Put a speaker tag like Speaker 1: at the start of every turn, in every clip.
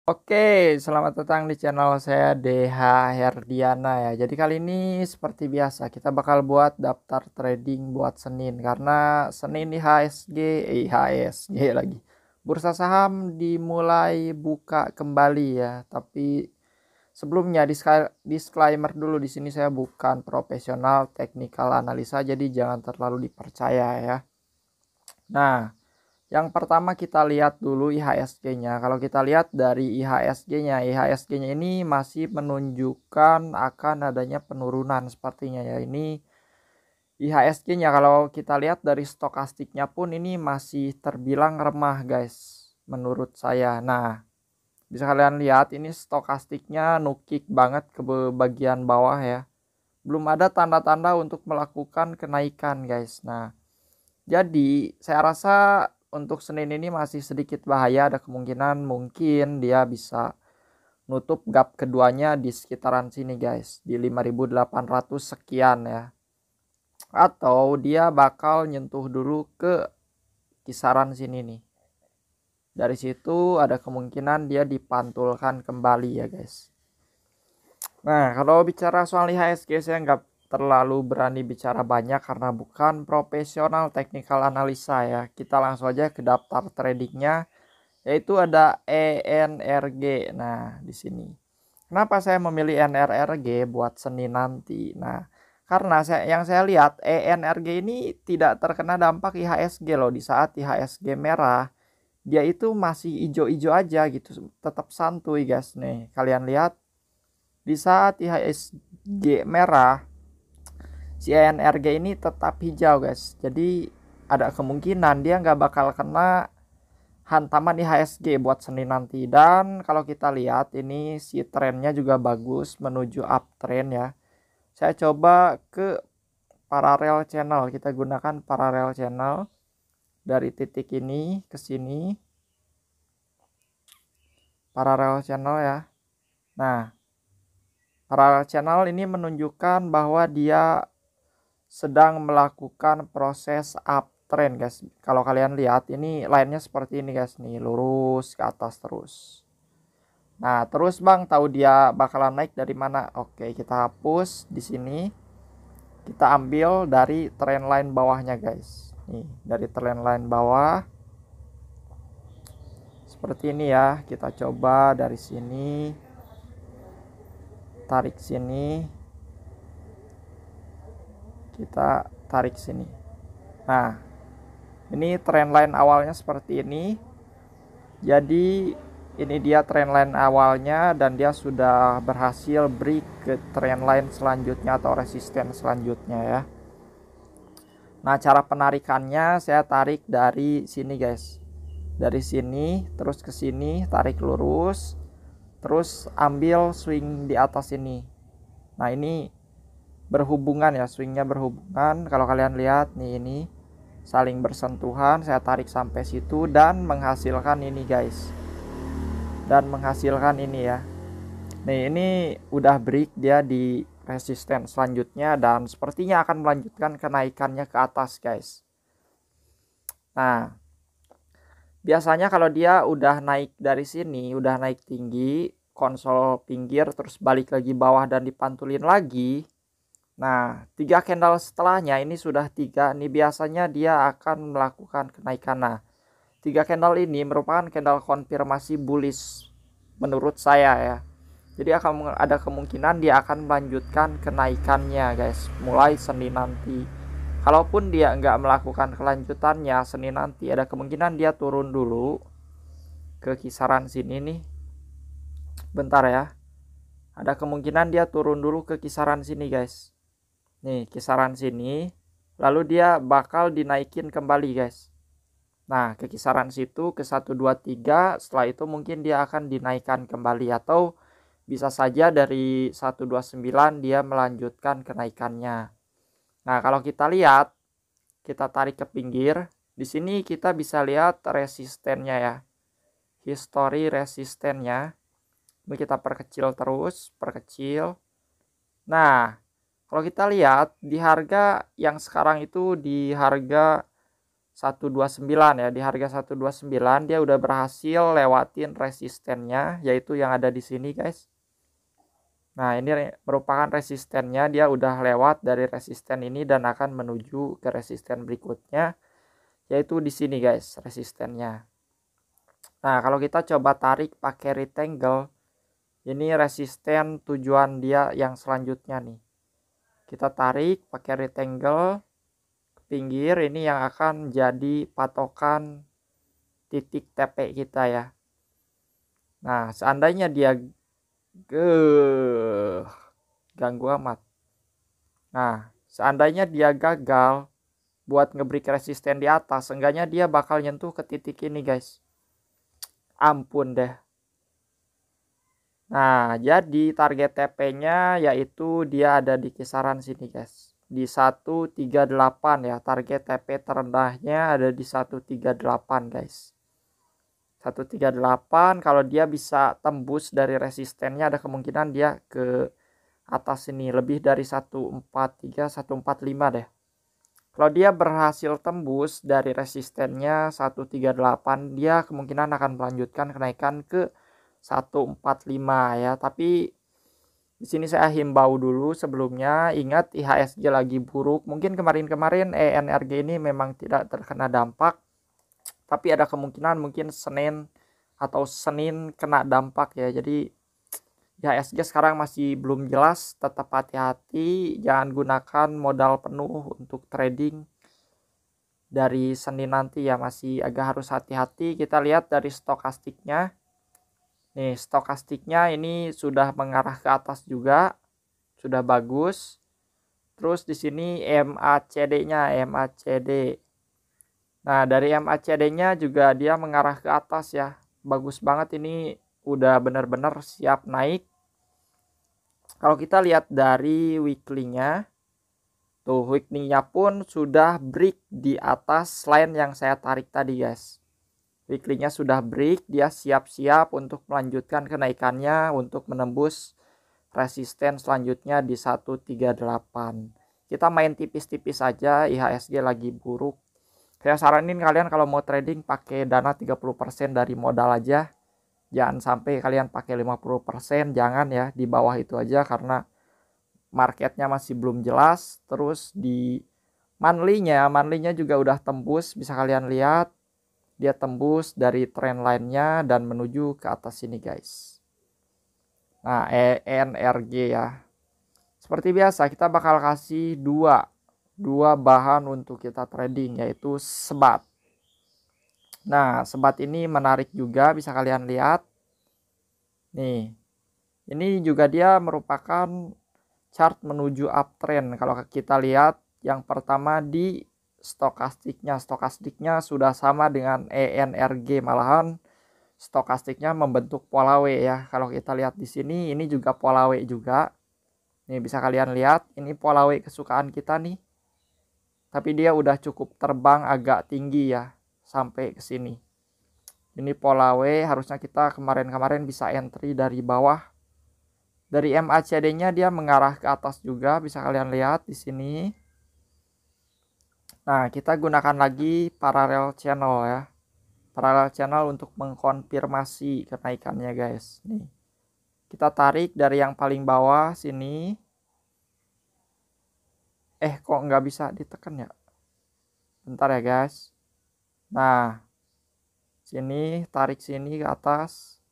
Speaker 1: Oke, selamat datang di channel saya DH Herdiana ya. Jadi kali ini seperti biasa kita bakal buat daftar trading buat Senin karena Senin IHSG lagi. Bursa saham dimulai buka kembali ya. Tapi sebelumnya disclaimer dulu, di sini saya bukan profesional technical analisa, jadi jangan terlalu dipercaya ya. Nah, yang pertama kita lihat dulu IHSG-nya. Kalau kita lihat dari IHSG-nya ini masih menunjukkan akan adanya penurunan sepertinya ya. Ini IHSG-nya kalau kita lihat dari stokastiknya pun ini masih terbilang remah guys, menurut saya. Nah, bisa kalian lihat ini stokastiknya nukik banget ke bagian bawah ya. Belum ada tanda-tanda untuk melakukan kenaikan guys. Nah, jadi saya rasa untuk Senin ini masih sedikit bahaya, ada kemungkinan mungkin dia bisa nutup gap keduanya di sekitaran sini guys, di 5.800 sekian ya. Atau dia bakal nyentuh dulu ke kisaran sini nih. Dari situ ada kemungkinan dia dipantulkan kembali ya guys. Nah, kalau bicara soal IHSG saya nggak terlalu berani bicara banyak karena bukan profesional technical analisa ya. Kita langsung aja ke daftar tradingnya, yaitu ada ENRG. Nah, di sini. Kenapa saya memilih ENRG buat Senin nanti? Nah, karena yang saya lihat ENRG ini tidak terkena dampak IHSG loh. Di saat IHSG merah, dia itu masih hijau-hijau aja gitu, tetap santuy guys. Nih, kalian lihat di saat IHSG merah, si ENRG ini tetap hijau guys. Jadi ada kemungkinan dia nggak bakal kena hantaman IHSG buat Senin nanti. Dan kalau kita lihat ini si trennya juga bagus menuju uptrend ya. Saya coba ke parallel channel, kita gunakan parallel channel dari titik ini ke sini, parallel channel ya. Nah, parallel channel ini menunjukkan bahwa dia sedang melakukan proses uptrend guys. Kalau kalian lihat ini lainnya seperti ini guys nih, lurus ke atas terus. Nah, terus Bang, tahu dia bakalan naik dari mana? Oke, kita hapus di sini. Kita ambil dari trendline bawahnya, guys. Nih, dari trendline bawah. Seperti ini ya. Kita coba dari sini. Tarik sini. Kita tarik sini. Nah, ini trendline awalnya seperti ini. Jadi ini dia trendline awalnya dan dia sudah berhasil break ke trendline selanjutnya atau resisten selanjutnya ya. Nah, cara penarikannya saya tarik dari sini guys. Dari sini terus ke sini, tarik lurus. Terus ambil swing di atas ini. Nah, ini berhubungan ya, swingnya berhubungan. Kalau kalian lihat nih, ini saling bersentuhan. Saya tarik sampai situ dan menghasilkan ini guys. Dan menghasilkan ini ya. Nih, ini udah break dia di resisten selanjutnya dan sepertinya akan melanjutkan kenaikannya ke atas guys. Nah, biasanya kalau dia udah naik dari sini, udah naik tinggi, konsol pinggir terus balik lagi bawah dan dipantulin lagi. Nah, 3 candle setelahnya ini sudah 3 nih, biasanya dia akan melakukan kenaikan. Nah, 3 candle ini merupakan candle konfirmasi bullish menurut saya ya. Jadi akan ada kemungkinan dia akan melanjutkan kenaikannya guys, mulai Senin nanti. Kalaupun dia nggak melakukan kelanjutannya Senin nanti, ada kemungkinan dia turun dulu ke kisaran sini nih. Bentar ya. Ada kemungkinan dia turun dulu ke kisaran sini guys. Nih, kisaran sini. Lalu dia bakal dinaikin kembali guys. Nah, ke kisaran situ ke 123, setelah itu mungkin dia akan dinaikkan kembali atau bisa saja dari 129 dia melanjutkan kenaikannya. Nah, kalau kita lihat, kita tarik ke pinggir, di sini kita bisa lihat resistennya ya. History resistennya. Ini kita perkecil terus, perkecil. Nah, kalau kita lihat di harga yang sekarang itu di harga 129 ya. Di harga 129 dia udah berhasil lewatin resistennya, yaitu yang ada di sini guys. Nah, ini merupakan resistennya, dia udah lewat dari resisten ini dan akan menuju ke resisten berikutnya, yaitu di sini guys resistennya. Nah, kalau kita coba tarik pakai rectangle, ini resisten tujuan dia yang selanjutnya nih. Kita tarik pakai rectangle ke pinggir, ini yang akan jadi patokan titik TP kita ya. Nah, seandainya dia ganggu amat. Nah, seandainya dia gagal buat ngebreak resisten di atas, seenggaknya dia bakal nyentuh ke titik ini guys. Ampun deh. Nah, jadi target TP-nya yaitu dia ada di kisaran sini guys. Di 138 ya. Target TP terendahnya ada di 138 guys. 138, kalau dia bisa tembus dari resistennya ada kemungkinan dia ke atas sini lebih dari 143, 145 deh. Kalau dia berhasil tembus dari resistennya 138, dia kemungkinan akan melanjutkan kenaikan ke 145 ya. Tapi di sini saya himbau dulu sebelumnya, ingat IHSG lagi buruk. Mungkin kemarin-kemarin ENRG ini memang tidak terkena dampak, tapi ada kemungkinan mungkin Senin kena dampak ya. Jadi IHSG sekarang masih belum jelas, tetap hati-hati, jangan gunakan modal penuh untuk trading dari Senin nanti ya, masih agak harus hati-hati. Kita lihat dari stokastiknya. Nih, stokastiknya ini sudah mengarah ke atas juga, sudah bagus. Terus di sini MACD-nya, MACD. Nah, dari MACD-nya juga dia mengarah ke atas ya. Bagus banget ini, udah benar-benar siap naik. Kalau kita lihat dari weekly-nya, tuh weekly-nya pun sudah break di atas line yang saya tarik tadi guys. Weekly-nya sudah break, dia siap-siap untuk melanjutkan kenaikannya untuk menembus resisten selanjutnya di 138. Kita main tipis-tipis saja, IHSG lagi buruk. Saya saranin kalian kalau mau trading pakai dana 30% dari modal aja. Jangan sampai kalian pakai 50%, jangan ya, di bawah itu aja karena marketnya masih belum jelas. Terus di monthly-nya juga udah tembus, bisa kalian lihat. Dia tembus dari trend line-nya dan menuju ke atas sini guys. Nah, ENRG ya. Seperti biasa kita bakal kasih dua bahan untuk kita trading, yaitu sebat. Nah, sebat ini menarik juga, bisa kalian lihat. Nih, ini juga dia merupakan chart menuju uptrend. Kalau kita lihat yang pertama di stokastiknya sudah sama dengan ENRG, malahan stokastiknya membentuk pola W ya. Kalau kita lihat di sini, ini juga pola W juga. Nih bisa kalian lihat, ini pola W kesukaan kita nih. Tapi dia udah cukup terbang agak tinggi ya, sampai ke sini. Ini pola W, harusnya kita kemarin-kemarin bisa entry dari bawah. Dari MACD-nya dia mengarah ke atas juga, bisa kalian lihat di sini. Nah, kita gunakan lagi parallel channel ya. Parallel channel untuk mengkonfirmasi kenaikannya guys. Nih. Kita tarik dari yang paling bawah sini. Kok nggak bisa ditekan ya? Bentar ya guys. Nah, sini tarik sini ke atas.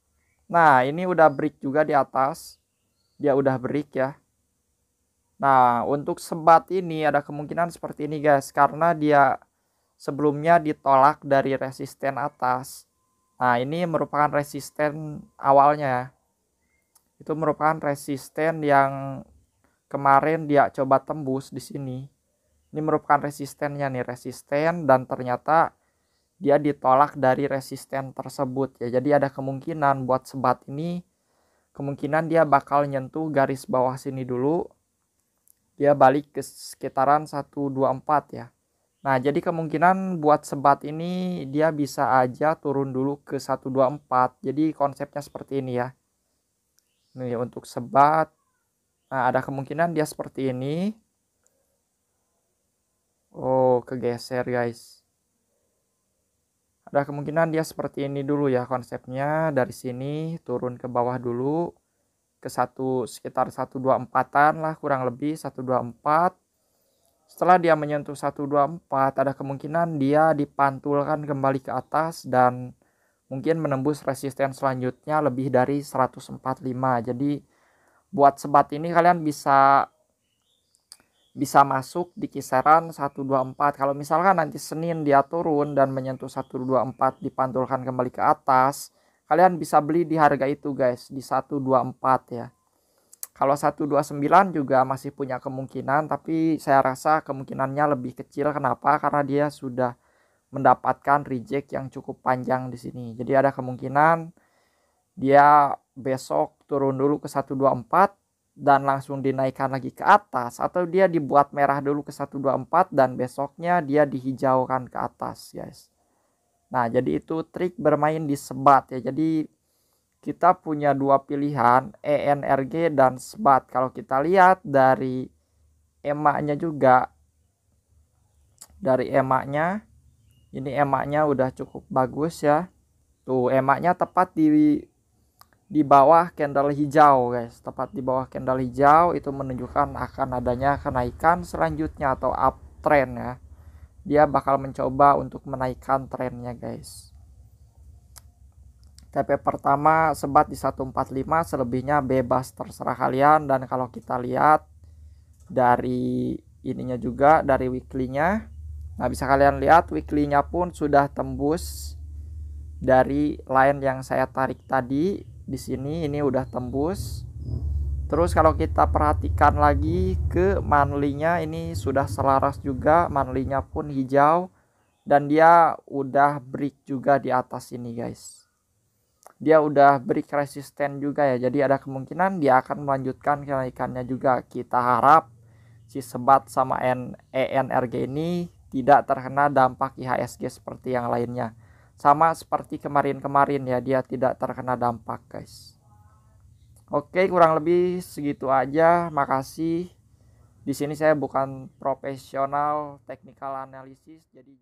Speaker 1: Nah, ini udah break juga di atas. Dia udah break ya. Nah, untuk sebat ini ada kemungkinan seperti ini guys, karena dia sebelumnya ditolak dari resisten atas. Nah, ini merupakan resisten awalnya ya. Itu merupakan resisten yang kemarin dia coba tembus di sini. Ini merupakan resistennya nih, resisten, dan ternyata dia ditolak dari resisten tersebut ya. Jadi ada kemungkinan buat sebat ini, kemungkinan dia bakal nyentuh garis bawah sini dulu. Dia balik ke sekitaran 124 ya. Nah, jadi kemungkinan buat sebat ini dia bisa aja turun dulu ke 124. Jadi konsepnya seperti ini ya. Nih untuk sebat. Nah, ada kemungkinan dia seperti ini. Oh, kegeser guys. Ada kemungkinan dia seperti ini dulu ya konsepnya, dari sini turun ke bawah dulu ke sekitar 124-an lah, kurang lebih 124. Setelah dia menyentuh 124, ada kemungkinan dia dipantulkan kembali ke atas dan mungkin menembus resisten selanjutnya lebih dari 145. Jadi buat sebat ini kalian bisa masuk di kisaran 124. Kalau misalkan nanti Senin dia turun dan menyentuh 124 dipantulkan kembali ke atas, kalian bisa beli di harga itu guys, di 124 ya. Kalau 129 juga masih punya kemungkinan, tapi saya rasa kemungkinannya lebih kecil. Kenapa? Karena dia sudah mendapatkan reject yang cukup panjang di sini. Jadi ada kemungkinan dia besok turun dulu ke 124 dan langsung dinaikkan lagi ke atas, atau dia dibuat merah dulu ke 124 dan besoknya dia dihijaukan ke atas guys. Nah jadi itu trik bermain di sebat ya. Jadi kita punya dua pilihan, ENRG dan sebat. Kalau kita lihat dari EMA-nya juga, dari EMA-nya ini EMA-nya udah cukup bagus ya. Tuh EMA-nya tepat di bawah candle hijau guys, tepat di bawah candle hijau, itu menunjukkan akan adanya kenaikan selanjutnya atau uptrend ya. Dia bakal mencoba untuk menaikkan trennya guys. TP pertama sebat di 145, selebihnya bebas terserah kalian. Dan kalau kita lihat dari ininya juga, dari weekly-nya, nah bisa kalian lihat weekly-nya pun sudah tembus dari line yang saya tarik tadi. Di sini ini udah tembus. Terus kalau kita perhatikan lagi ke monthly-nya, ini sudah selaras juga, monthly-nya pun hijau dan dia udah break juga di atas ini guys. Dia udah break resisten juga ya. Jadi ada kemungkinan dia akan melanjutkan kenaikannya juga. Kita harap si sebat sama ENRG ini tidak terkena dampak IHSG seperti yang lainnya. Sama seperti kemarin-kemarin ya, dia tidak terkena dampak guys. Oke, kurang lebih segitu aja. Makasih. Di sini saya bukan profesional technical analysis, jadi